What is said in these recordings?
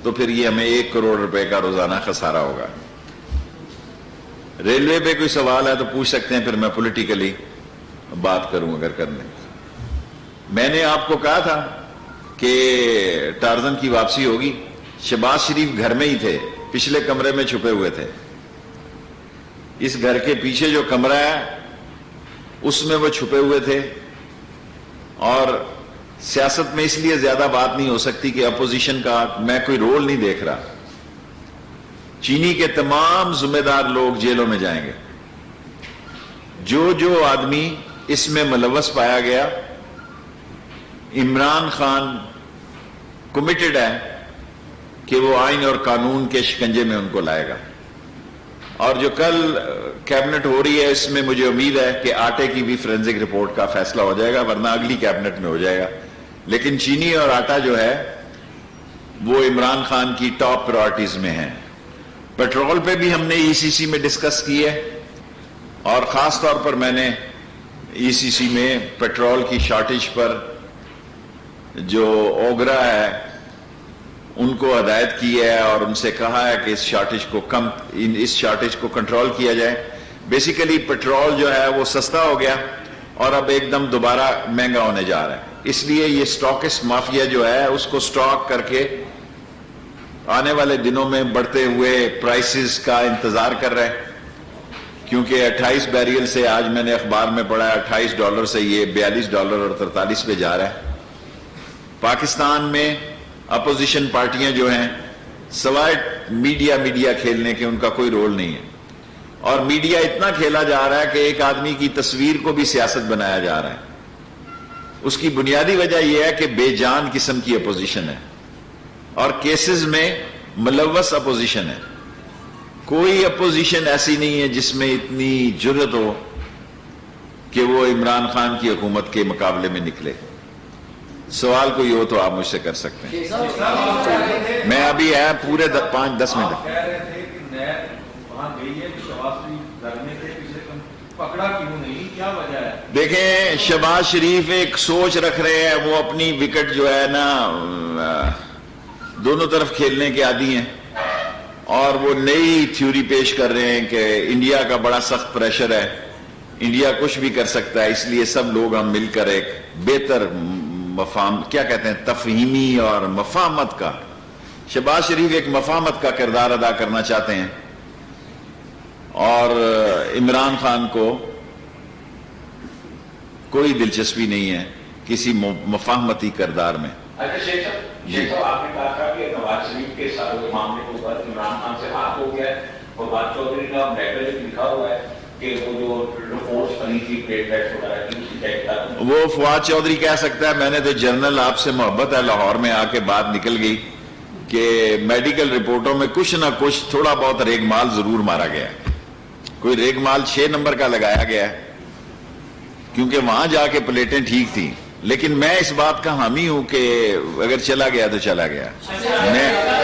تو پھر یہ ہمیں 1 کروڑ روپے کا روزانہ خسارہ ہوگا۔ ریلوے پہ کوئی سوال ہے تو پوچھ سکتے ہیں، پھر میں پولیٹیکلی بات کروں اگر کرنے۔ میں نے آپ کو کہا تھا کہ ٹارزن کی واپسی ہوگی۔ شہباز شریف گھر میں ہی تھے، پچھلے کمرے میں چھپے ہوئے تھے۔ اس گھر کے پیچھے جو کمرہ ہے اس میں وہ چھپے ہوئے تھے، اور سیاست میں اس لیے زیادہ بات نہیں ہو سکتی کہ اپوزیشن کا میں کوئی رول نہیں دیکھ رہا۔ چینی کے تمام ذمہ دار لوگ جیلوں میں جائیں گے۔ جو آدمی اس میں ملوث پایا گیا، عمران خان کمیٹڈ ہے کہ وہ آئین اور قانون کے شکنجے میں ان کو لائے گا۔ اور جو کل کیبنٹ ہو رہی ہے اس میں مجھے امید ہے کہ آٹے کی بھی فورینزک رپورٹ کا فیصلہ ہو جائے گا، ورنہ اگلی کیبنٹ میں ہو جائے گا۔ لیکن چینی اور آٹا جو ہے وہ عمران خان کی ٹاپ پرائرٹیز میں ہیں۔ پیٹرول پہ بھی ہم نے ای سی سی میں ڈسکس کی ہے، اور خاص طور پر میں نے ای سی سی میں پیٹرول کی شارٹیج پر جو اوگرا ہے ان کو ہدایت کی ہے اور ان سے کہا ہے کہ اس شارٹیج کو کنٹرول کیا جائے۔ بیسیکلی پیٹرول جو ہے وہ سستا ہو گیا اور اب ایک دم دوبارہ مہنگا ہونے جا رہا ہے، اس لیے یہ سٹاکسٹ مافیا جو ہے اس کو سٹاک کر کے آنے والے دنوں میں بڑھتے ہوئے پرائسز کا انتظار کر رہے ہیں، کیونکہ 28 بیریل سے آج میں نے اخبار میں پڑھا ہے $28 سے یہ $42 اور 43 پہ جا رہا ہے۔ پاکستان میں اپوزیشن پارٹیاں جو ہیں سوائے میڈیا کھیلنے کے ان کا کوئی رول نہیں ہے، اور میڈیا اتنا کھیلا جا رہا ہے کہ ایک آدمی کی تصویر کو بھی سیاست بنایا جا رہا ہے۔ اس کی بنیادی وجہ یہ ہے کہ بے جان قسم کی اپوزیشن ہے اور کیسز میں ملوث اپوزیشن ہے۔ کوئی اپوزیشن ایسی نہیں ہے جس میں اتنی جرأت ہو کہ وہ عمران خان کی حکومت کے مقابلے میں نکلے۔ سوال کوئی ہو تو آپ مجھ سے کر سکتے ہیں۔ میں ابھی ہے پورے 5-10 منٹ۔ دیکھیں شہباز شریف ایک سوچ رکھ رہے ہیں، وہ اپنی وکٹ جو ہے نا دونوں طرف کھیلنے کے عادی ہیں، اور وہ نئی تھیوری پیش کر رہے ہیں کہ انڈیا کا بڑا سخت پریشر ہے، انڈیا کچھ بھی کر سکتا ہے، اس لیے سب لوگ ہم مل کر ایک بہتر تفہیمی اور مفاہمت کا، شہباز شریف ایک مفاہمت کا کردار ادا کرنا چاہتے ہیں، اور عمران خان کو کوئی دلچسپی نہیں ہے کسی مفاہمتی کردار میں۔ یہ تو آپ نے کہا تھا کہ نواز شریف کے سارے معاملے کو عمران خان سے ہاتھ ہو گیا ہے، فواد چودھری کا لیٹر لکھا ہوا ہے کہ وہ جو رپورٹس بنی تھی پلیٹلیٹس وغیرہ کی اس کی چیک کر، وہ فواد چودھری کہہ سکتا ہے میں نے تو جنرل آپ سے محبت ہے، لاہور میں آ کے بات نکل گئی کہ میڈیکل رپورٹوں میں کچھ نہ کچھ تھوڑا بہت ریگ مال ضرور مارا گیا ہے، کوئی ریگ مال 6 نمبر کا لگایا گیا ہے کیونکہ وہاں جا کے پلیٹیں ٹھیک تھیں، لیکن میں اس بات کا حامی ہوں کہ اگر چلا گیا تو چلا گیا۔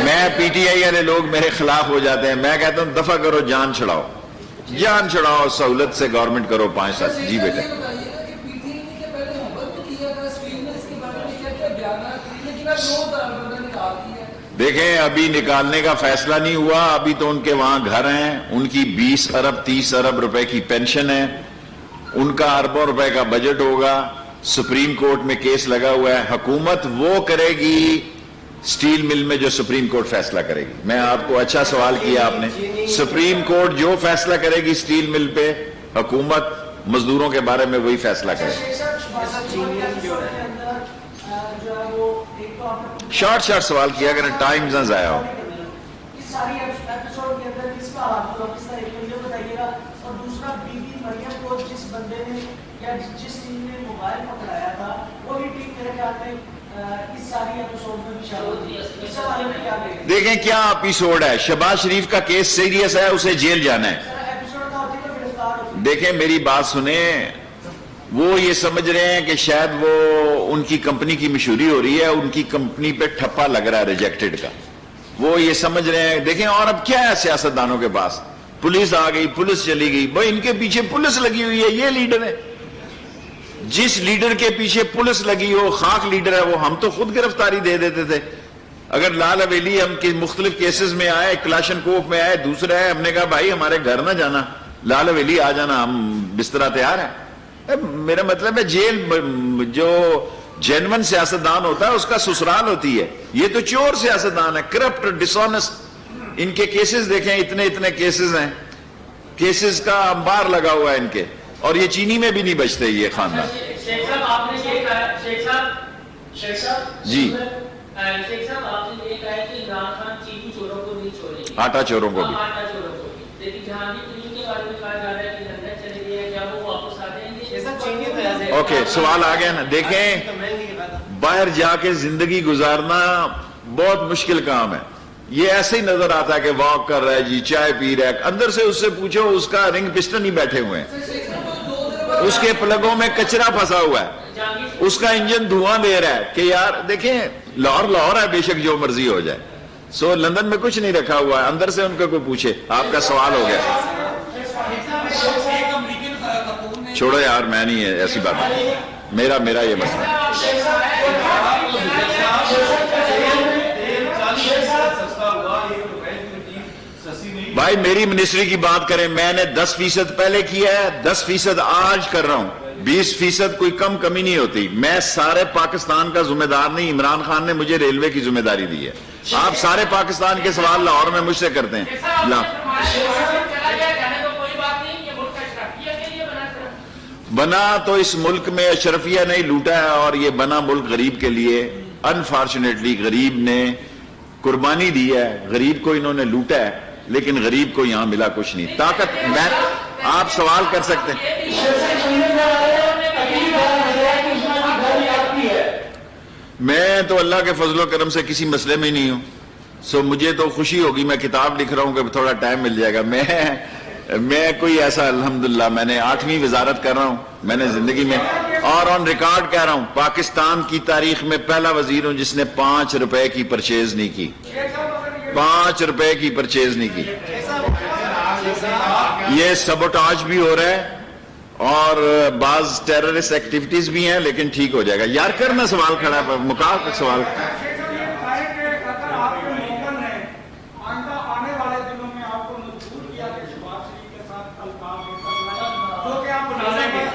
میں پی ٹی آئی والے لوگ میرے خلاف ہو جاتے ہیں، میں کہتا ہوں دفع کرو، جان چھڑاؤ، سہولت سے گورنمنٹ کرو 5 سال۔ جی بیٹے دیکھیں ابھی نکالنے کا فیصلہ نہیں ہوا، ابھی تو ان کے وہاں گھر ہیں، ان کی 20 ارب 30 ارب روپے کی پینشن ہے، ان کا اربوں روپے کا بجٹ ہوگا، سپریم کورٹ میں کیس لگا ہوا ہے، حکومت وہ کرے گی سٹیل مل میں جو سپریم کورٹ فیصلہ کرے گی۔ میں آپ کو اچھا سوال کیا آپ نے، سپریم کورٹ جو فیصلہ کرے گی سٹیل مل پہ، حکومت مزدوروں کے بارے میں وہی فیصلہ کرے گی۔ شارٹ سوال کیا اگر ٹائم نہ ضائع ہو۔ دیکھیں کیا ایپیسوڈ ہے، شہباز شریف کا کیس سیریس ہے، اسے جیل جانا ہے۔ دیکھیں میری بات سنیں، وہ یہ سمجھ رہے ہیں کہ شاید وہ ان کی کمپنی کی مشہوری ہو رہی ہے، ان کی کمپنی پہ ٹھپا لگ رہا ہے ریجیکٹڈ کا، وہ یہ سمجھ رہے ہیں۔ دیکھیں اور اب کیا ہے سیاستدانوں کے پاس، پولیس آ گئی، پولیس چلی گئی، بھائی ان کے پیچھے پولیس لگی ہوئی ہے، یہ لیڈر ہے، جس لیڈر کے پیچھے پولیس لگی ہو، خاک لیڈر ہے وہ، ہم تو خود گرفتاری دے دیتے تھے۔ اگر لال حویلی ہم مختلف کیسز میں آئے، کلاشن کوف میں آئے، دوسرا ہے، ہم نے کہا بھائی ہمارے گھر نہ جانا، لال حویلی آ جانا، ہم بسترا تیار ہیں. میرا مطلب ہے جیل جو جینون سیاستدان ہوتا ہے اس کا سسرال ہوتی ہے. یہ تو چور سیاستدان ہے، کرپٹ، ڈسونسٹ. ان کے کیسز دیکھیں، اتنے کیسز ہیں، کیسز کا انبار لگا ہوا ہے ان کے، اور یہ چینی میں بھی نہیں بچتے یہ خاندان. شیخ صاحب آپ نے یہ کہا، شیخ صاحب جی شیخ صاحب آپ نے یہ کہا کہ عمران خان چینی چوروں کو نہیں چھوڑیں گے، آٹا چوروں کو بھی. آٹا چوروں کو بھی. لیکن جہانگیر ترین کے بارے میں کہا جا رہا ہے کہ لندن چلے گئے ہیں، کیا وہ واپس آ جائیں گے؟ اوکے، سوال آ گیا نا. دیکھیں باہر جا کے زندگی گزارنا بہت مشکل کام ہے. یہ ایسے ہی نظر آتا ہے کہ واک کر رہا ہے جی، چائے پی رہا ہے، اندر سے اس سے پوچھو اس کا رنگ پسٹن ہی بیٹھے ہوئے ہیں، اس کے پلگوں میں کچرا پھنسا ہوا ہے، اس کا انجن دھواں دے رہا ہے. کہ یار دیکھیں لاہور ہے، بے شک جو مرضی ہو جائے. سو لندن میں کچھ نہیں رکھا ہوا ہے، اندر سے ان کا کوئی پوچھے. آپ کا سوال ہو گیا. چھوڑو یار، میں نہیں ہے ایسی بات ہے، میرا یہ مسئلہ. بھائی میری منسٹری کی بات کریں، میں نے 10% پہلے کیا ہے، 10% آج کر رہا ہوں، 20% کوئی کمی نہیں ہوتی. میں سارے پاکستان کا ذمہ دار نہیں، عمران خان نے مجھے ریلوے کی ذمہ داری دی ہے. آپ سارے پاکستان کے سوال لاہور میں مجھ سے کرتے ہیں. بنا تو اس ملک میں اشرفیہ نہیں لوٹا ہے، اور یہ بنا ملک غریب کے لیے. انفارچونیٹلی غریب نے قربانی دی ہے، غریب کو انہوں نے لوٹا ہے، لیکن غریب کو یہاں ملا کچھ نہیں. طاقت میں آپ سوال کر سکتے ہیں. میں تو اللہ کے فضل و کرم سے کسی مسئلے میں نہیں ہوں. سو مجھے تو خوشی ہوگی، میں کتاب لکھ رہا ہوں کہ تھوڑا ٹائم مل جائے گا. میں کوئی ایسا الحمدللہ، میں نے 8ویں وزارت کر رہا ہوں میں نے زندگی میں، اور آن ریکارڈ کہہ رہا ہوں پاکستان کی تاریخ میں پہلا وزیر ہوں جس نے 5 روپے کی پرچیز نہیں کی. 5 روپے کی پرچیز نہیں کی. یہ سبوٹاج بھی ہو رہا ہے اور بعض ٹیررسٹ ایکٹیویٹیز بھی ہیں، لیکن ٹھیک ہو جائے گا. یار کرنا سوال کھڑا ہے، مکال کا سوال.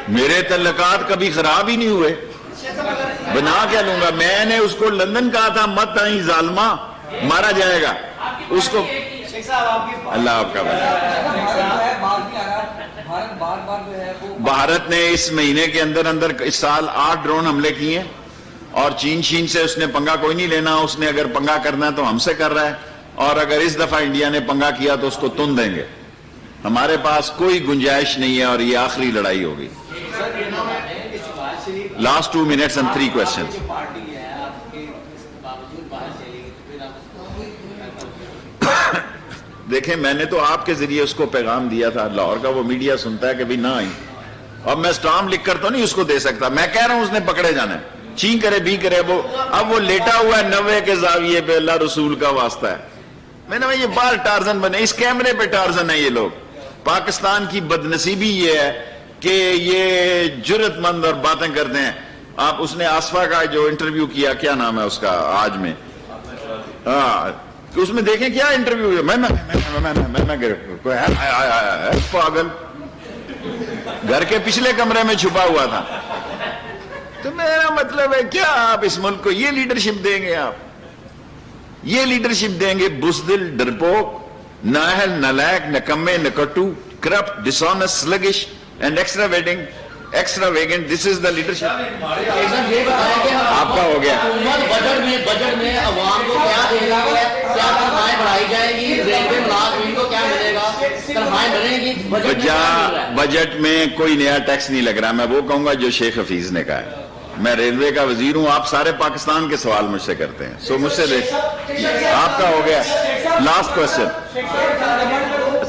میرے تعلقات کبھی خراب ہی نہیں ہوئے، بنا کیا لوں گا. میں نے اس کو لندن کہا تھا مت آئیں ظالمہ، مارا جائے گا اس کو. اللہ آپ کا بھارت نے اس مہینے کے اندر اس سال 8 ڈرون حملے کیے ہیں، اور چین سے اس نے پنگا کوئی نہیں لینا. اس نے اگر پنگا کرنا ہے تو ہم سے کر رہا ہے، اور اگر اس دفعہ انڈیا نے پنگا کیا تو اس کو تن دیں گے. ہمارے پاس کوئی گنجائش نہیں ہے، اور یہ آخری لڑائی ہوگی. Last 2 minutes and 3 questions. دیکھیں میں نے تو آپ کے ذریعے اس کو پیغام دیا تھا، لاہور کا وہ میڈیا سنتا ہے کہ بھی نہ آئی. اب میں اسٹامپ لکھ کر تو نہیں اس کو دے سکتا. میں کہہ رہا ہوں اس نے پکڑے جانا ہے، چین کرے بھی کرے. اب وہ لیٹا ہوا ہے 90 کے زاویے پہ، اللہ رسول کا واسطہ ہے. میں نے یہ بال ٹارزن بنے، اس کیمرے پہ ٹارزن ہے یہ لوگ. پاکستان کی بدنصیبی یہ ہے کہ یہ جرت مند اور باتیں کرتے ہیں. آپ اس نے آصفہ کا جو انٹرویو کیا، کیا نام ہے اس کا آج میں، ہاں اس میں دیکھیں کیا انٹرویو ہے. پاگل گھر کے پچھلے کمرے میں چھپا ہوا تھا. تو میرا مطلب ہے کیا آپ اس ملک کو یہ لیڈرشپ دیں گے؟ آپ یہ لیڈرشپ دیں گے؟ بزدل، ڈرپوک، نااہل، نالائق، نکمے، نکٹو، corrupt, dishonest, sluggish and extravagant. This is the leadership. آپ کا ہو گیا. بجٹ میں عوام کو کیا دینا ہے؟ کیا تنخواہیں بڑھائی جائے گی؟ ریلوے ملازمین کو کیا ملے گا؟ تنخواہیں بڑھیں گی؟ بجٹ میں کوئی نیا ٹیکس نہیں لگ رہا. میں وہ کہوں گا جو شیخ حفیظ نے کہا ہے. میں ریلوے کا وزیر ہوں، آپ سارے پاکستان کے سوال مجھ سے کرتے ہیں. سو مجھ سے دیکھ، آپ کا ہو گیا. Last question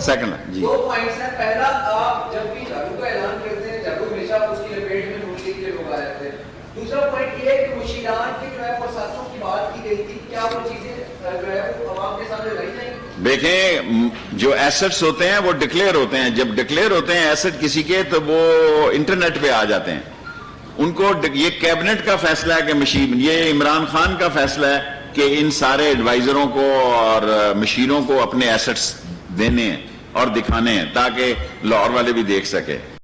second. جی 2 پوائنٹس ہیں. پہلا، آپ جب بھی جھاڑو کا اعلان کرتے ہیں، جھاڑو ہمیشہ اس کی لپیٹ میں نون لیگ کے لوگ آ جاتے ہیں. دوسرا پوائنٹ یہ ہے کہ مشیران کی جو ہے پرساسوں کی بات کی گئی تھی، کیا وہ چیزیں جو ہے وہ عوام کے سامنے لائی جائیں گی؟ دیکھیں جو ایسٹس ہوتے ہیں وہ ڈکلیئر ہوتے ہیں. جب ڈکلیئر ہوتے ہیں ایسٹ کسی کے تو وہ انٹرنیٹ پہ آ جاتے ہیں. ان کو یہ کیبنٹ کا فیصلہ ہے کہ مشین، یہ عمران خان کا فیصلہ ہے کہ ان سارے ایڈوائزروں کو اور مشیروں کو اپنے ایسٹس دینے ہیں اور دکھانے ہیں تاکہ لاہور والے بھی دیکھ سکے.